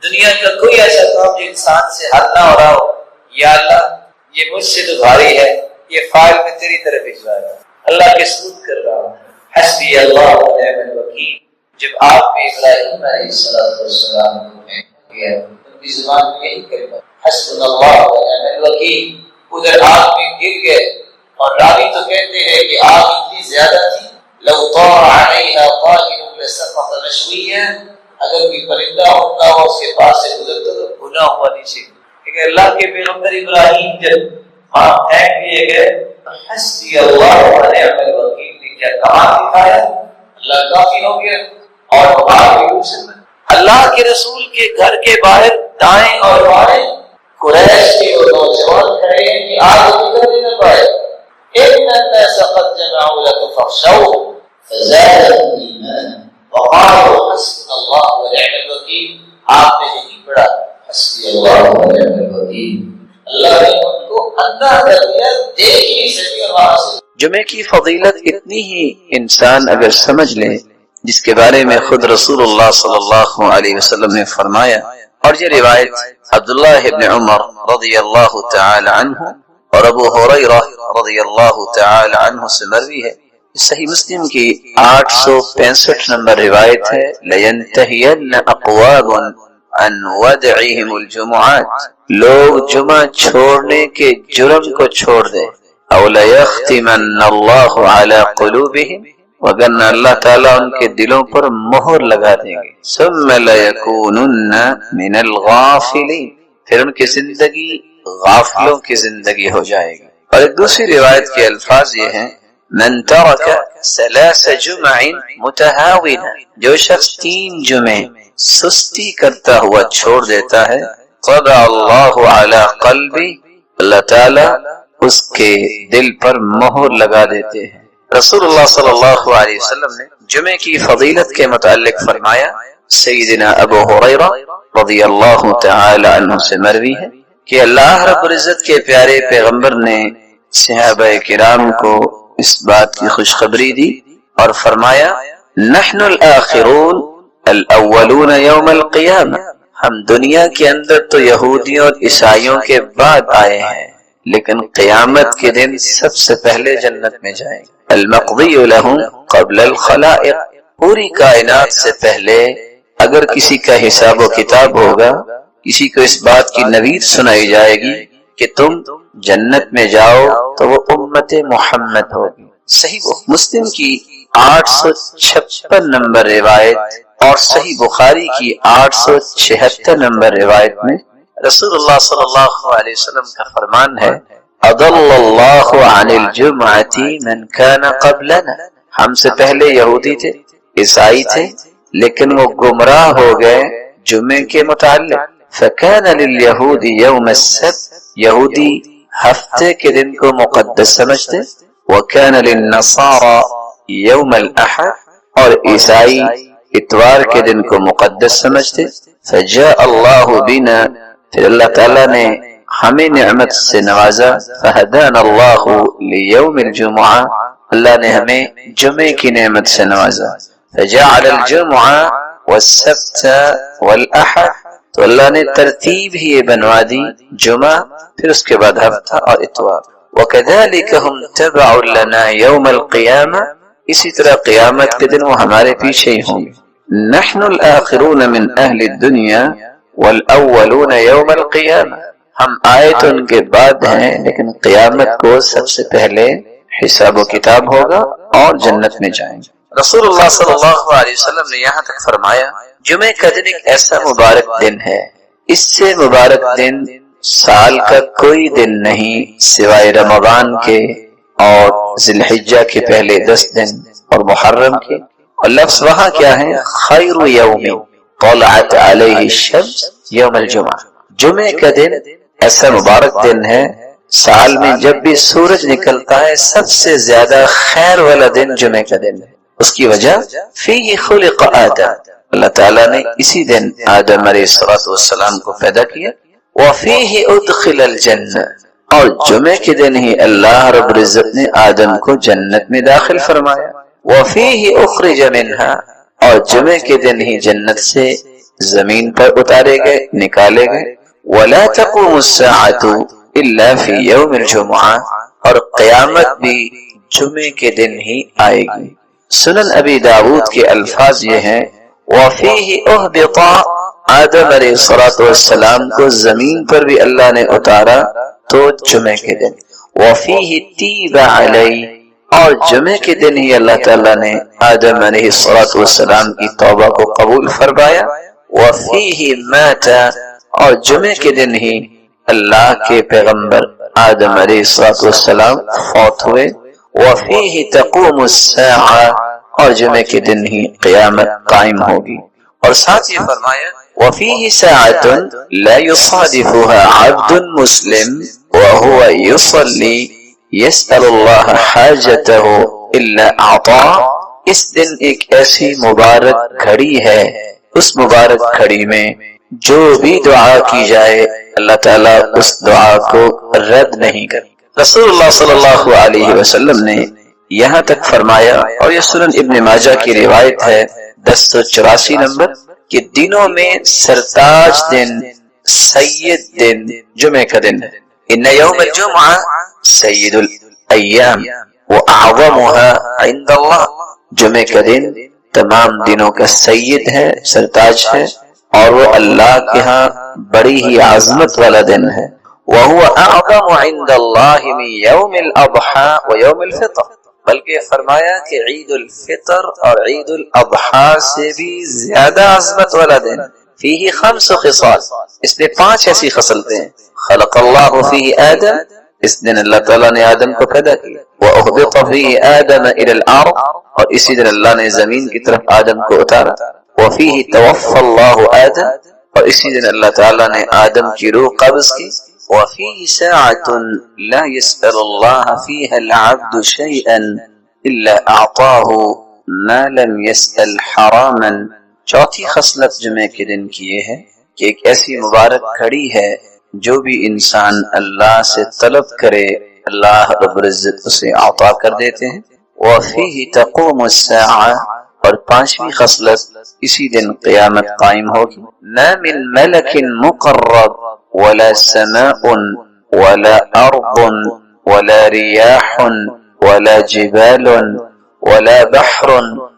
دنیا کا کوئی ایسا کام جو انسان سے حل نہ ہو رہا ہو، یا اللہ یہ مجھ سے تو بھاری ہے، یہ فائل میں تیری طرف بھجوا رہا ہوں، اللہ کے سپرد کر رہا ہوں، حسبی اللہ و نعم الوکیل۔ جب آپ نے ابراہیم علیہ السلام کو کیا ان کی زبان میں یہی کلمہ حسبنا اللہ و نعم الوکیل، ادھر آگ میں گر گئے، اور راوی تو کہتے ہیں کہ آگ اتنی زیادہ تھی لو طار علیہا طائر لسقط مشویا، اگر کوئی پرندہ اڑتا ہو اس کے پاس سے گزرتا تو بھنا ہوا نیچے۔ کہ اللہ کے پیغمبر ابراہیم جب پھینک دیے گئے، حسبی اللہ و نعم الوکیل نے کیا کمال دکھایا، اللہ کافی ہو گیا۔ اور اللہ کے رسول کے گھر کے باہر دائیں اور بائیں قریش کے وہ نوجوان کھڑے ہیں کہ آگ نکلنے نہ پائے۔ ان الناس قد جمعوا لكم فاخشوهم فزادهم ایمانا وقالوا حسبنا الله ونعم الوکیل۔ آپ نے یہی پڑھا حسبی اللہ ونعم الوکیل، اللہ نے ان کو اندھا کر دیا، دیکھ ہی نہیں سکے۔ اور وہاں سے جمعے کی فضیلت اتنی ہی انسان اگر سمجھ لے جس کے بارے میں خود رسول اللہ صلی اللہ علیہ وسلم نے فرمایا، اور یہ روایت عبداللہ ابن عمر رضی اللہ تعالی عنہ اور ابو ہریرہ رضی اللہ تعالی عنہ سے مروی ہے۔ صحیح مسلم کی 865 نمبر روایت ہے، لَيَنْتَهِيَنَّ أَقْوَامٌ عَنْ وَدْعِهِمُ الْجُمُعَاتِ، لوگ جمعہ چھوڑنے کے جرم کو چھوڑ دے، أَوْ لَيَخْتِمَنَّ اللَّهُ عَلَى قُلُوبِهِمْ، وگرنہ اللہ تعالیٰ ان کے دلوں پر مہر لگا دیں گے، ثُمَّ لَيَكُونُنَّ مِنَ الْغَافِلِينَ، پھر ان کی زندگی غافلوں کی زندگی ہو جائے گی۔ اور ایک دوسری روایت کے الفاظ یہ ہیں، من ترک 3 جمع متہاونا، جو شخص 3 جمعے سستی کرتا ہوا چھوڑ دیتا ہے، طبع اللہ علی قلبی، اللہ تعالیٰ اس کے دل پر مہر لگا دیتے ہیں۔ رسول اللہ صلی اللہ علیہ وسلم نے جمعے کی فضیلت کے متعلق فرمایا، سیدنا ابو ہریرہ رضی اللہ تعالی عنہ سے مروی ہے کہ اللہ رب العزت کے پیارے پیغمبر نے صحابہ کرام کو اس بات کی خوشخبری دی اور فرمایا، نحن الآخرون الاولون یوم القیامہ، ہم دنیا کے اندر تو یہودیوں اور عیسائیوں کے بعد آئے ہیں، لیکن قیامت کے دن سب سے پہلے جنت میں جائیں گے۔ المقضی لہم قبل الخلائق، پوری کائنات سے پہلے اگر کسی کا حساب و کتاب ہوگا، کسی کو اس بات کی نوید سنائی جائے گی کہ تم جنت میں جاؤ تو وہ امت محمد ہوگی۔ صحیح مسلم کی 856 نمبر روایت اور صحیح بخاری کی 876 نمبر روایت میں رسول اللہ صلی اللہ علیہ وسلم کا فرمان ہے، اضل اللہ عن الجمعۃ من کان قبلنا، ہم سے پہلے یہودی تھے، عیسائی تھے، لیکن وہ گمراہ ہو گئے جمعے کے متعلق۔ فکان للیہود یوم السبت، یہودی ہفتے کے دن کو مقدس سمجھتے، وکان للنصارى یوم الاحد، اور عیسائی اتوار کے دن کو مقدس سمجھتے۔ فجاء اللہ بنا، پھر اللہ تعالیٰ نے ہمیں نعمت سے نوازا، فہدانا اللہ لیوم الجمعہ، اللہ نے ہمیں جمعے کی نعمت سے نوازا۔ فجعل الجمعہ والسبت والاحد، تو اللہ نے ترتیب ہی یہ بنوا دی، جمعہ پھر اس کے بعد ہفتہ اور اتوار۔ وَكَذَلِكَ هُمْ تَبَعٌ لَنَا يَوْمَ الْقِيَامَةِ، اسی طرح قیامت کے دن وہ ہمارے پیچھے ہی ہوں گے۔ نحن الآخرون من اہل الدنیا والاولون یوم القیامہ، ہم آئے تو ان کے بعد ہیں، لیکن قیامت کو سب سے پہلے حساب و کتاب ہوگا اور جنت میں جائیں گے۔ رسول اللہ صلی اللہ علیہ وسلم نے یہاں تک فرمایا، جمعہ کا دن ایک ایسا مبارک دن ہے، اس سے مبارک دن سال کا کوئی دن نہیں سوائے رمضان کے اور ذی الحجہ کے پہلے 10 دن اور محرم کے۔ اور لفظ وہاں کیا ہے، خیر یوم طلعت علیہ الشمس یوم الجمعہ، جمعے کا دن ایسا مبارک دن ہے، سال میں جب بھی سورج نکلتا ہے سب سے زیادہ خیر والا دن جمعے کا دن ہے۔ اس کی وجہ فیہ خلق آدم، اللہ تعالیٰ نے اسی دن آدم علیہ السلام کو پیدا کیا۔ وفیہ ادخل الجنہ، اور جمعے کے دن ہی اللہ رب العزت نے آدم کو جنت میں داخل فرمایا۔ وفیہ اخرج منہا، اور جمعے کے دن ہی جنت سے زمین پر اتارے گئے، نکالے گئے۔ وَلَا تَقُومُ السَّاعَةُ إِلَّا فِي يَوْمِ الْجُمْعَةِ، اور قیامت بھی جمعے کے دن ہی آئے گی۔ سنن ابی داود کے الفاظ یہ ہیں، وَفِيهِ أُهْبِطَ، آدم علیہ السلام کو زمین پر بھی اللہ نے اتارا تو جمعے کے دن۔ وَفِيهِ تِيبَ عَلَيْهِ، اور جمعے کے دن ہی اللہ تعالیٰ نے آدم علیہ السلام کی توبہ کو قبول فرمایا۔ وَفِيهِ مَاتَ، اور جمعے کے دن ہی اللہ کے پیغمبر آدم علیہ السلام فوت ہوئے۔ وَفِيهِ تَقُومُ السَّاعَةُ، اور جمعے کے دن ہی قیامت قائم ہوگی۔ اور ساتھ یہ فرمایا وَفِيهِ سَاعَةٌ لَا يُصَادِفُهَا عَبْدٌ مُسْلِمٌ وَهُوَ يُصَلِّي يَسْأَلُ اللَّهَ حَاجَتَهُ إِلَّا أَعْطَاهُ، اس دن ایک ایسی مبارک گھڑی ہے، اس مبارک گھڑی میں جو بھی دعا کی جائے اللہ تعالیٰ اس دعا کو رد نہیں کرتا۔ رسول اللہ صلی اللہ علیہ وسلم نے یہاں تک فرمایا، اور یہ سنن ابن ماجہ کی روایت ہے 1084 نمبر، کہ دنوں میں سرتاج دن، سید دن جمعہ کا دن ہے۔ ان یوم الجمعہ سید الایام واعظمها عند اللہ، جمعہ کا دن تمام دنوں کا سید ہے، سرتاج ہے، اور وہ اللہ کے ہاں بڑی ہی عظمت والا دن ہے۔ وَهُوَ أَعْظَمُ عِنْدَ اللَّهِ مِنْ يَوْمِ الْأَضْحَى وَيَوْمِ الْفِطْرِ، بلکہ فرمایا کہ عید الفطر اور عید الاضحیٰ سے بھی زیادہ عظمت والا دن۔ فیہ 5 خصال، اس میں 5 ایسی خصلتیں ہیں۔ خلق اللہ فیہ آدم، اس دن اللہ تعالیٰ نے آدم کو پیدا کیا۔ وَأُهْبِطَ فِيهِ آدَمَ إِلَى الْأَرْضِ، اور اسی دن اللہ نے زمین کی طرف آدم کو اتارا۔ وَفِيهِ تَوَفَّى اللَّهُ آدَمَ، اور اسی دن اللہ تعالیٰ نے آدم کی روح قبض کی۔ وَفِيهِ سَاعَةٌ لَا يَسْأَلُ اللَّهَ فِيهَا الْعَبْدُ شَيْئًا إِلَّا أَعْطَاهُ مَا لَمْ يَسْأَلْ حَرَامًا۔ چوتھی خصلت جمعے کے دن کی یہ ہے کہ ایک ایسی مبارک گھڑی ہے جو بھی انسان اللہ سے طلب کرے اللہ رب العزت اسے عطا کر دیتے ہیں۔ وَفِيهِ تَقُومُ السَّاعَةُ، اور 5ویں خصلت اسی دن قیامت قائم ہوگی۔ مَا مِن مَلَكٍ مُقَرَّبٍ وَلَا سَمَاءٌ وَلَا أَرْضٌ وَلَا رِيَاحٌ وَلَا جِبَالٌ وَلَا بَحْرٌ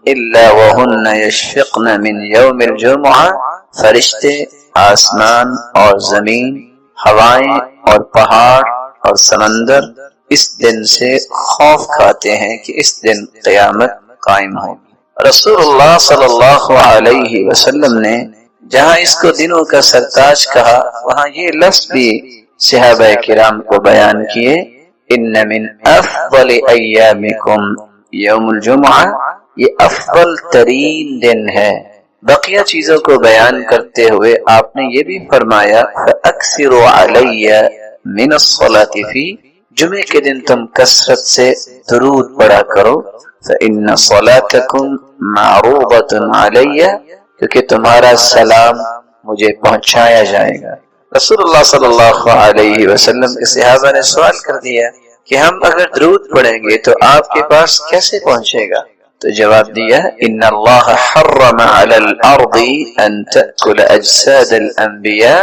إِلَّا وَهُنَّ يَشْفِقْنَ مِنْ يَوْمِ الْجُمْعَةِ، فرشتے، آسمان اور زمین، ہوائیں اور پہاڑ اور سمندر اس دن سے خوف کھاتے ہیں کہ اس دن قیامت قائم ہوگی۔ رسول اللہ صلی اللہ علیہ وسلم نے جہاں اس کو دنوں کا سرتاج کہا، وہاں یہ لفظ بھی صحابہ کرام کو بیان کیے، ان من افضل ایامکم یوم الجمعہ، یہ افضل ترین دن ہے۔ بقیہ چیزوں کو بیان کرتے ہوئے آپ نے یہ بھی فرمایا فَأَكْثِرُوا عَلَيَّ مِنَ الصَّلَاةِ فِي، جمعے کے دن تم کثرت سے درود پڑھا کرو، فَإِنَّ صَلَاتَكُمْ مَعْرُوضَةٌ عَلَيَّ، کیونکہ تمہارا سلام مجھے پہنچایا جائے گا۔ رسول اللہ صلی اللہ علیہ وسلم کے صحابہ نے سوال کر دیا کہ ہم اگر درود پڑھیں گے تو آپ کے پاس کیسے پہنچے گا؟ تو جواب دیا ان اللہ حرم علی الارض ان تأکل اجساد الانبیاء،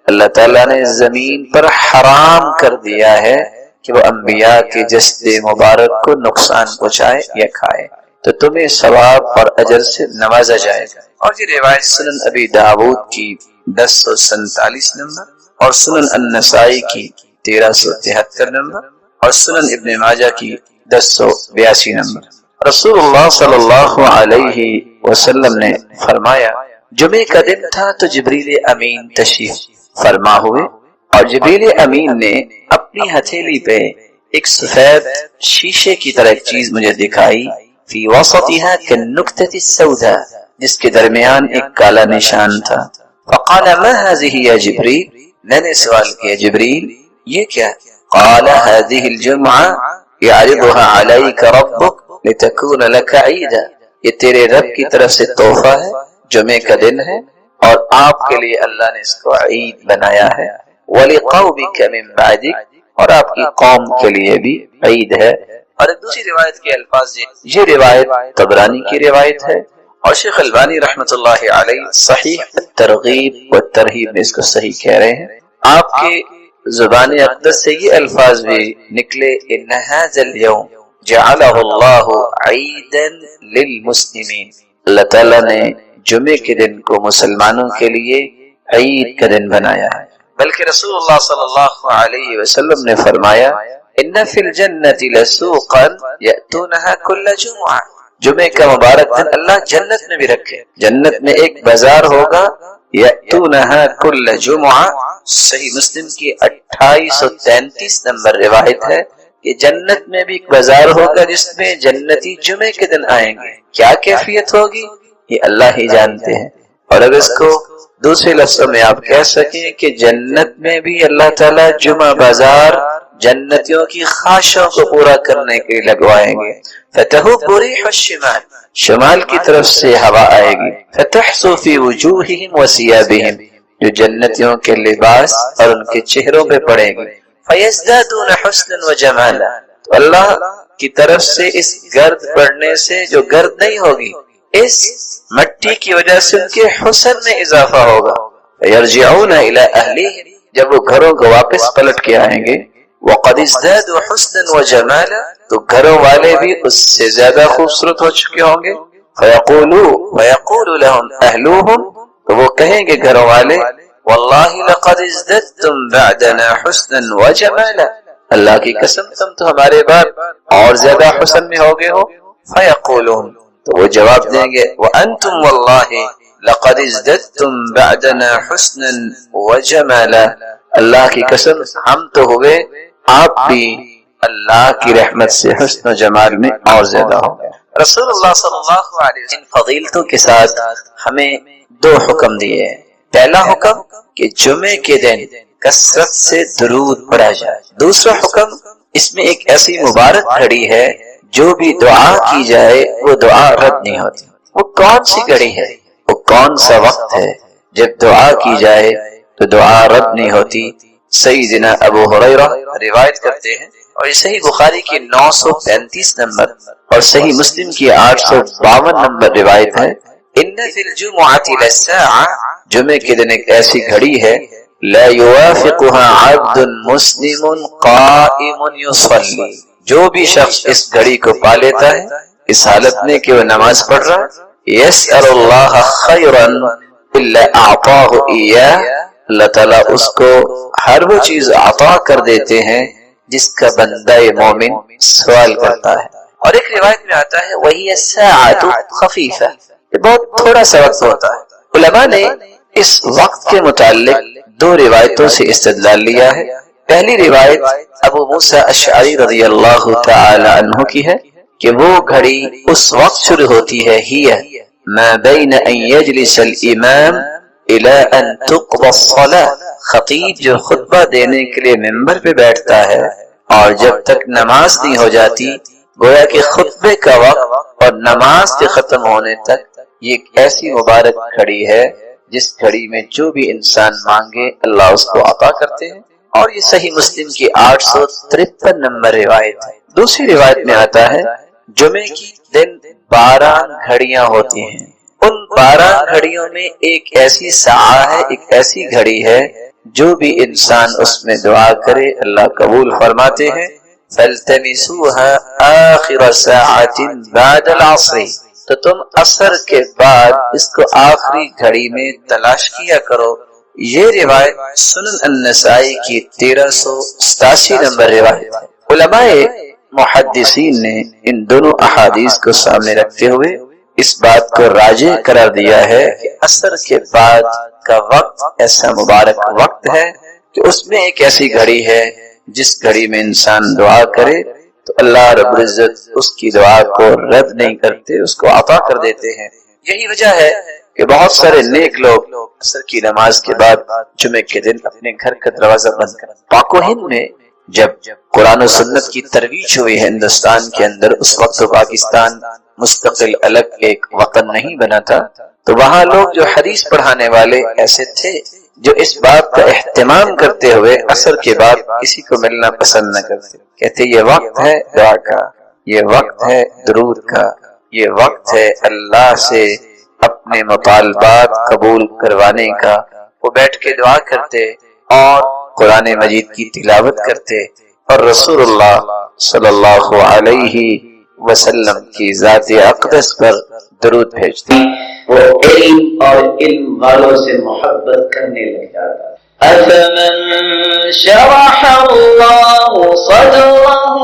اللہ تعالیٰ نے زمین پر حرام کر دیا ہے کہ وہ انبیاء کے جسد مبارک کو نقصان پہنچائے یا کھائے، تو تمہیں ثواب اور اجر سے نوازا جائے گا۔ اور یہ روایت سنن ابی داود کی 1047 نمبر اور سنن النسائی کی 1373 نمبر اور سنن ابن ماجہ کی 1082 نمبر۔ رسول اللہ صلی اللہ علیہ وسلم نے فرمایا جمعے کا دن تھا تو جبریل امین تشریف فرما ہوئے، اور جبریل امین نے اپنی ہتھیلی پہ ایک سفید شیشے کی طرح ایک چیز مجھے دکھائی، فی وسطها كالنکتة السوداء، جس کے درمیان ایک کالا نشان تھا۔ فقال ما هذه یا جبریل، میں نے سوال کیا جبریل یہ کیا؟ قال هذه الجمعة يعرضها عليك ربك لتكون لك عيدا، یہ تیرے رب کی طرف سے تحفہ ہے، جمعے کا دن ہے اور آپ کے لیے اللہ نے اس کو عید بنایا ہے، وَلِقَوْمِكَ مِن بَعْدِكَ، اور آپ کی قوم کے لیے بھی عید ہے۔ اور ایک دوسری روایت کے الفاظ یہ روایت طبرانی کی روایت ہے اور شیخ البانی رحمۃ اللہ علیہ صحیح الترغیب والترہیب میں اس کو صحیح کہہ رہے ہیں. آپ کے زبان اقدس سے یہ الفاظ بھی نکلے ان ھذا اليوم جعلہ اللہ عیدا للمسلمین. اللہ تعالیٰ نے جمعے کے دن کو مسلمانوں کے لیے عید کا دن بنایا ہے. بلکہ رسول اللہ صلی اللہ علیہ وسلم نے فرمایا ان فی الجنۃ لسوقا یأتونها کل جمعہ. جمعے کا مبارک دن اللہ جنت میں بھی رکھے. جنت میں ایک بازار ہوگا یأتونها کل جمعہ. صحیح مسلم کی 2833 نمبر روایت ہے کہ جنت میں بھی ایک بازار ہوگا جس میں جنتی جمعے کے دن آئیں گے. کیا کیفیت ہوگی یہ اللہ ہی جانتے ہیں. اور اگر اس کو دوسرے لفظوں میں آپ کہہ سکیں کہ جنت میں بھی اللہ تعالیٰ جمعہ بازار جنتیوں کی خواہشوں کو پورا کرنے کے لیے لگوائیں گے. فتحب ريح الشمال. شمال کی طرف سے ہوا آئے گی. فتحسو في وجوههم وثيابهم. جو جنتیوں کے لباس اور ان کے چہروں پہ پڑے گی. فيزدادون حسنا وجمالا. تو اللہ کی طرف سے اس گرد پڑنے سے جو گرد نہیں ہوگی اس مٹی کی وجہ سے ان کے حسن میں اضافہ ہوگا. یرجعون الی اہلہم. جب وہ گھروں کو واپس پلٹ کے آئیں گے وقد ازدادوا حسنا وجمالا. تو گھروں والے بھی اس سے زیادہ خوبصورت ہو چکے ہوں گے. فیقول لهم اہلوہم. تو وہ کہیں گے گھروں والے واللہ لقد ازددتم بعدنا حسنا وجمالا. اللہ کی قسم تم تو ہمارے بعد اور زیادہ حسن میں ہو گئے ہو. فیقولون. تو وہ جواب دیں گے وَأَنْتُمْ وَاللَّهِ لَقَدْ ازْدَدْتُمْ بَعْدَنَا حُسْنًا وَجَمَالًا. اللہ کی قسم ہم تو ہوئے آپ بھی اللہ کی رحمت سے حسن و جمال میں اور زیادہ ہو گئے. رسول اللہ صلی اللہ علیہ وسلم ان فضیلتوں کے ساتھ ہمیں دو حکم دیے ہیں. پہلا حکم کہ جمعے کے دن کثرت سے درود پڑھا جائے. دوسرا حکم اس میں ایک ایسی مبارک گھڑی ہے جو بھی دعا کی جائے وہ دعا رد نہیں ہوتی. وہ کون سی گھڑی ہے وہ کون سا وقت ہے جب دعا کی جائے تو دعا رد نہیں ہوتی. سیدنا ابو ہریرہ روایت کرتے ہیں اور یہ صحیح بخاری کی 935 نمبر اور صحیح مسلم کی 852 نمبر روایت ہے. ان فی الجمعۃ لساعہ. جمعے کے دن ایک ایسی گھڑی ہے لا یوافقها عبد مسلم قائم یصلی. جو بھی شخص اس گھڑی کو پا لیتا ہے اس حالت میں کہ وہ نماز پڑھ رہا یسأل اللہ خیرا الا اعطاہ ایاہ. اللہ تعالیٰ اس کو ہر وہ چیز عطا کر دیتے ہیں جس کا بندہ مومن سوال کرتا ہے. اور ایک روایت میں آتا ہے وہی الساعۃ خفیفہ. یہ بہت تھوڑا سا وقت ہوتا ہے. علماء نے اس وقت کے متعلق دو روایتوں سے استدلال لیا ہے. پہلی روایت ابو موسیٰ اشعری رضی اللہ تعالی عنہ کی ہے کہ وہ گھڑی اس وقت شروع ہوتی ہے ہی ما بین ان یجلس الامام الى ان تقضى الصلاة. خطیب جو خطبہ دینے کے لیے ممبر پہ بیٹھتا ہے اور جب تک نماز نہیں ہو جاتی گویا کہ خطبے کا وقت اور نماز کے ختم ہونے تک یہ ایک ایسی مبارک گھڑی ہے جس گھڑی میں جو بھی انسان مانگے اللہ اس کو عطا کرتے ہیں. اور یہ صحیح مسلم کی 853 نمبر روایت ہے. دوسری روایت میں آتا ہے جمعے کی دن 12 گھڑیاں ہوتی ہیں. ان 12 گھڑیوں میں ایک ایسی ساعہ ہے ایک ایسی گھڑی ہے جو بھی انسان اس میں دعا کرے اللہ قبول فرماتے ہیں. فَالْتَمِسُوهَا آخِرَ سَاعَةٍ بَعْدَ الْعَصْرِ. تو تم عصر کے بعد اس کو آخری گھڑی میں تلاش کیا کرو. یہ روایت سنن النسائی کی 1387 نمبر روایت ہے. علماء محدثین نے ان دونوں احادیث کو سامنے رکھتے ہوئے اس بات کو راجح قرار دیا ہے کہ عصر کے بعد کا وقت ایسا مبارک وقت ہے کہ اس میں ایک ایسی گھڑی ہے جس گھڑی میں انسان دعا کرے تو اللہ رب العزت اس کی دعا کو رد نہیں کرتے اس کو عطا کر دیتے ہیں. یہی وجہ ہے کہ بہت سارے نیک لوگ عصر کی نماز کے بعد جمعے کے دن اپنے گھر کا دروازہ بند کر. پاک و ہند میں جب قرآن و سنت کی ترویج ہوئی ہے ہندوستان کے اندر اس وقت تو پاکستان مستقل الگ ایک وطن نہیں بنا تھا تو وہاں لوگ جو حدیث پڑھانے والے ایسے تھے جو اس بات کا اہتمام کرتے ہوئے عصر کے بعد کسی کو ملنا پسند نہ کرتے. کہتے یہ وقت ہے دعا کا, یہ وقت ہے درود کا, یہ وقت ہے اللہ سے اپنے مطالبات قبول کروانے کا وہ بیٹھ کے دعا کرتے اور قرآن مجید کی تلاوت کرتے اور رسول اللہ صلی اللہ علیہ وسلم کی ذات اقدس پر درود بھیجتے. وہ علم اور علم والوں سے محبت کرنے لگ جاتا. أَفَمَنْ شَرَحَ اللَّهُ صَدْرَهُ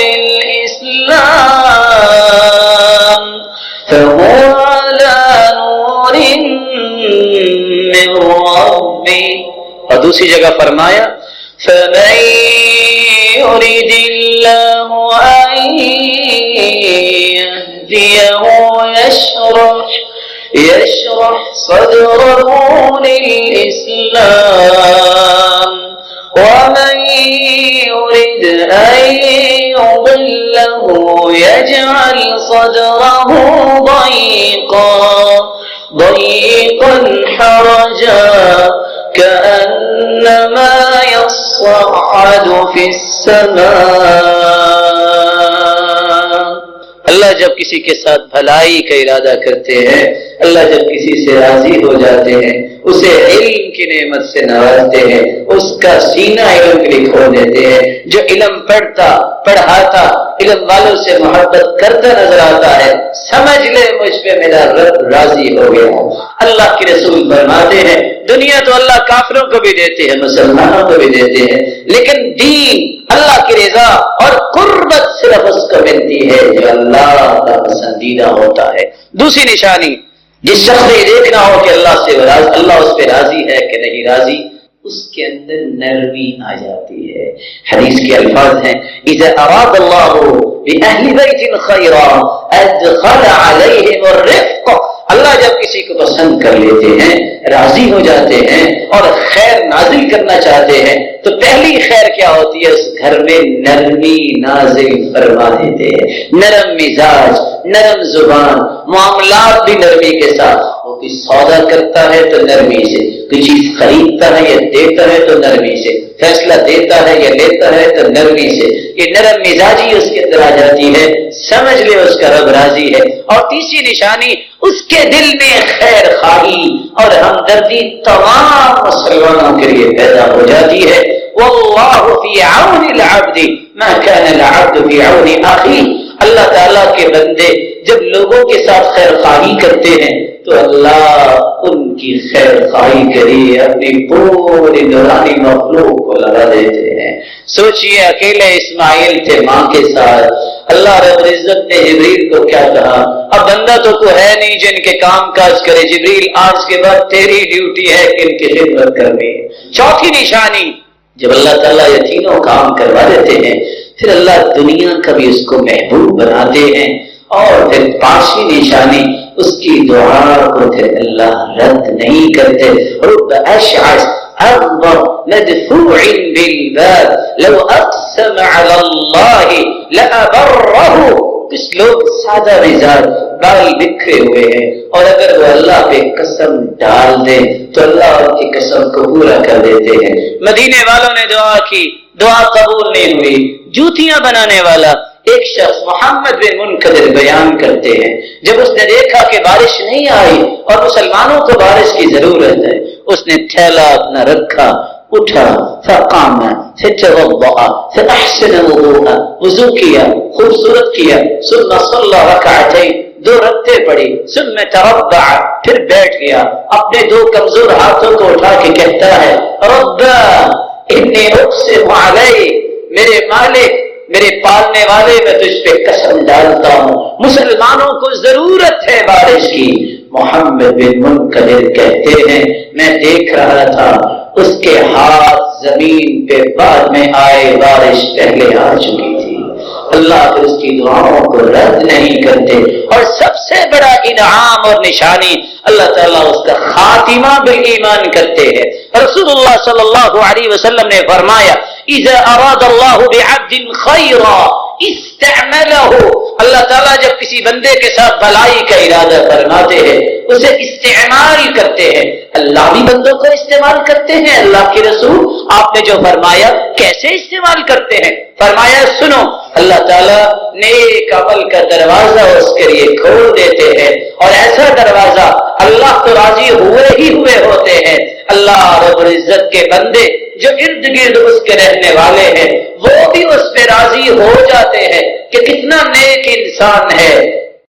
لِلْإِسْلَامِ فَهُوَ عَلَى نُورٍ مِّن رَّبِّهِ. اور دوسری جگہ فرمایا فَمَن يُرِدِ اللَّهُ أَن يَهْدِيَهُ يشرح صدره للإسلام ومن يرد أن يضله يجعل صدره ضيقا حرجا كأنما يصعد في السماء. اللہ جب کسی کے ساتھ بھلائی کا ارادہ کرتے ہیں، اللہ جب کسی سے راضی ہو جاتے ہیں، اسے علم کی نعمت سے نوازتے ہیں، اس کا سینہ علم کے لیے کھول دیتے ہیں. جو علم پڑھاتا علم والوں سے محبت کرتا نظر آتا ہے، سمجھ لے مجھ پہ میرا رب راضی ہو گیا. اللہ کے رسول فرماتے ہیں دنیا تو اللہ کافروں کو بھی دیتے ہیں، مسلمانوں کو بھی دیتے ہیں، لیکن دین اللہ کی رضا اور قربت صرف اس کو ملتی ہے جو اللہ کا پسندیدہ ہوتا ہے. دوسری نشانی، جس شخص نے یہ دیکھنا ہو کہ اللہ اس پہ راضی ہے کہ نہیں راضی، اس کے اندر نرمی آ جاتی ہے. حدیث کے الفاظ ہیں اذا اراد اللہ باہل بیت خیرا ادخل علیہم الرفق. اللہ جب کسی کو پسند کر لیتے ہیں، راضی ہو جاتے ہیں اور خیر نازل کرنا چاہتے ہیں تو پہلی خیر کیا ہوتی ہے؟ اس گھر میں نرمی نازل فرما دیتے ہیں. نرم مزاج، نرم زبان، معاملات بھی نرمی کے ساتھ. وہ کوئی سودا کرتا ہے تو نرمی سے، کوئی چیز خریدتا ہے یا دیتا ہے تو نرمی سے، فیصلہ دیتا ہے یا لیتا ہے تو نرمی سے. یہ نرم مزاجی اس کے اندر آ جاتی ہے، سمجھ لے اس کا رب راضی ہے. اور تیسری نشانی، اس کے دل میں خیر خواہی اور ہمدردی تمام مسلمانوں کے لیے پیدا ہو جاتی ہے. واللہ فی عون العبد ما کان العبد فی عون اخیہ. اللہ تعالیٰ کے بندے جب لوگوں کے ساتھ خیر خواہی کرتے ہیں تو اللہ ان کی خیر خواہی کے لیے اپنی پوری نورانی مخلوق کو لگا دیتے ہیں. سوچئے اکیلے اسماعیل تھے ماں کے ساتھ، اللہ رب العزت نے جبریل کو کیا کہا؟ اب بندہ تو کوئی ہے نہیں جن کے کام کاج کرے، جبریل آج کے بعد تیری ڈیوٹی ہے کہ ان کی خدمت کرنی ہے. چوتھی نشانی، جب اللہ تعالیٰ یہ تینوں کام کروا دیتے ہیں پھر اللہ دنیا کا بھی اس کو محبوب بناتے ہیں. اور پھر پانچویں نشانی، اس کی دعا کو پھر اللہ رد نہیں کرتے. رب اشعث اغبر مدفوع بالباب لو اقسم على الله لابره. کچھ لوگ سادہ مزاج، بال بکھرے ہوئے ہیں، اور اگر وہ اللہ پہ قسم ڈال دیں تو اللہ ان کی قسم کو پورا کر دیتے ہیں. مدینے والوں نے دعا کی، دعا قبول نہیں ہوئی. جوتیاں بنانے والا ایک شخص محمد بن منکدر بیان کرتے ہیں جب اس نے دیکھا کہ بارش نہیں آئی اور مسلمانوں کو بارش کی ضرورت ہے، اس نے تھیلا اپنا رکھا، اٹھا، فقام، پھر توضأ، پھر احسن وضوء، وضو کیا، خوبصورت کیا، ثم صلی رکعتین، 2 رکعتیں پڑھی، ثم تربع، پھر بیٹھ گیا، اپنے 2 کمزور ہاتھوں کو اٹھا کے کہتا ہے رب انی اقسم علیک، میرے مالک، میرے پالنے والے، میں تجھ پہ قسم ڈالتا ہوں مسلمانوں کو ضرورت ہے بارش کی. محمد بن منکدر کہتے ہیں میں دیکھ رہا تھا اس کے ہاتھ زمین پہ بعد میں آئے، بارش پہلے آ چکی تھی. اللہ پھر اس کی دعاؤں کو رد نہیں کرتے. اور سب سے بڑا انعام اور نشانی، اللہ تعالیٰ اس کا خاتمہ بالایمان کرتے ہیں. رسول اللہ صلی اللہ علیہ وسلم نے فرمایا اذا اراد اللہ بعبد خیرا استعملہ. اللہ تعالیٰ جب کسی بندے کے ساتھ بھلائی کا ارادہ فرماتے ہیں اسے استعمال کرتے ہیں. اللہ بھی بندوں کو استعمال کرتے ہیں. اللہ کے رسول آپ نے جو فرمایا کیسے استعمال کرتے ہیں؟ فرمایا سنو اللہ تعالیٰ نیک عمل کا دروازہ اس کے لیے کھول دیتے ہیں، اور ایسا دروازہ اللہ تو راضی ہوئے ہی ہوئے ہوتے ہیں۔ اللہ رب العزت کے بندے جو ارد گرد اس کے رہنے والے ہیں وہ بھی اس پہ راضی ہو جاتے ہیں کہ کتنا نیک انسان ہے،